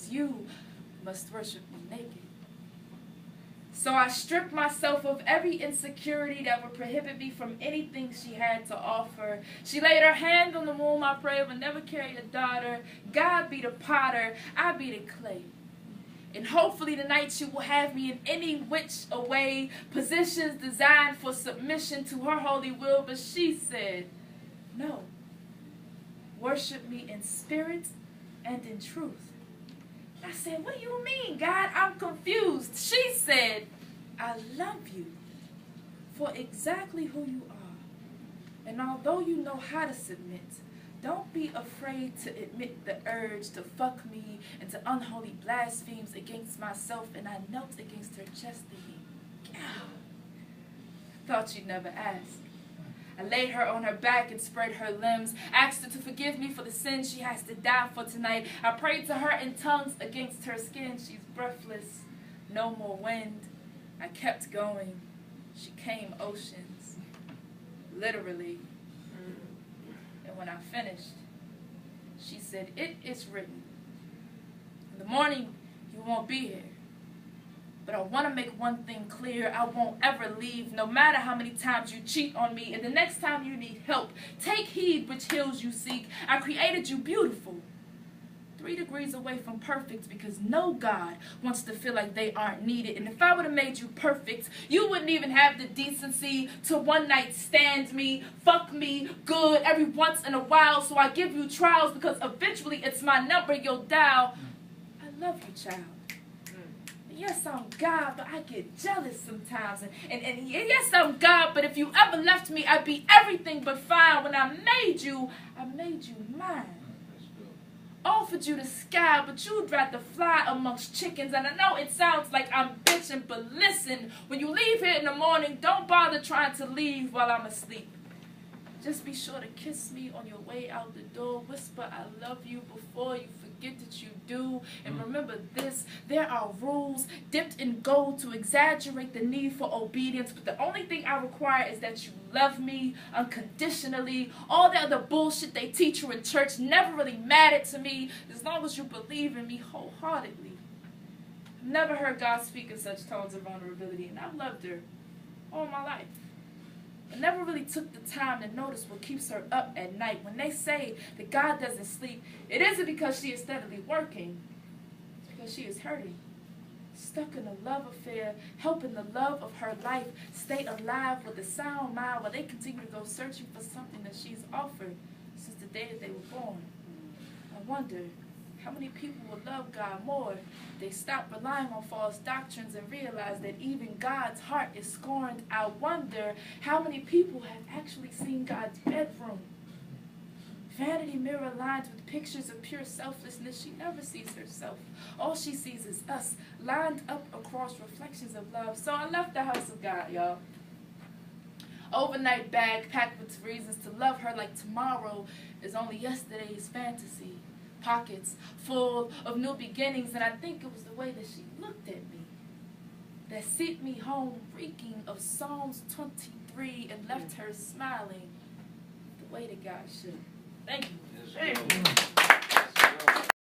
You must worship me naked. So I stripped myself of every insecurity that would prohibit me from anything she had to offer. She laid her hand on the womb I prayed would never carry a daughter. God be the potter, I be the clay. And hopefully tonight she will have me in any which way, positions designed for submission to her holy will. But she said, no, worship me in spirit and in truth. I said, what do you mean, God? I'm confused. She said, I love you for exactly who you are. And although you know how to submit, don't be afraid to admit the urge to fuck me and to unholy blasphemes against myself. And I knelt against her chest thinking, thought you'd never ask. I laid her on her back and spread her limbs, asked her to forgive me for the sins she has to die for tonight. I prayed to her in tongues against her skin. She's breathless, no more wind. I kept going. She came oceans, literally. And when I finished, she said, it is written. In the morning, you won't be here. But I want to make one thing clear. I won't ever leave, no matter how many times you cheat on me. And the next time you need help, take heed which hills you seek. I created you beautiful, 3 degrees away from perfect, because no God wants to feel like they aren't needed. And if I would have made you perfect, you wouldn't even have the decency to one night stand me, fuck me good every once in a while. So I give you trials because eventually it's my number you'll dial. I love you, child. Yes, I'm God, but I get jealous sometimes. And yes, I'm God, but if you ever left me, I'd be everything but fine. When I made you mine. Offered you the sky, but you'd rather fly amongst chickens. And I know it sounds like I'm bitching, but listen, when you leave here in the morning, don't bother trying to leave while I'm asleep. Just be sure to kiss me on your way out the door. Whisper, I love you before you forget that you do. And remember this, there are rules dipped in gold to exaggerate the need for obedience. But the only thing I require is that you love me unconditionally. All the other bullshit they teach you in church never really mattered to me, as long as you believe in me wholeheartedly. I've never heard God speak in such tones of vulnerability, and I've loved her all my life. I never really took the time to notice what keeps her up at night. When they say that God doesn't sleep, it isn't because she is steadily working. It's because she is hurting, stuck in a love affair, helping the love of her life stay alive with a sound mind while they continue to go searching for something that she's offered since the day that they were born. I wonder how many people will love God more if they stop relying on false doctrines and realize that even God's heart is scorned. I wonder how many people have actually seen God's bedroom. Vanity mirror lined with pictures of pure selflessness. She never sees herself. All she sees is us, lined up across reflections of love. So I left the house of God, y'all. Overnight bag packed with reasons to love her like tomorrow is only yesterday's fantasy. Pockets full of new beginnings, and I think it was the way that she looked at me that sent me home reeking of Psalms 23 and left her smiling the way that God should. Thank you.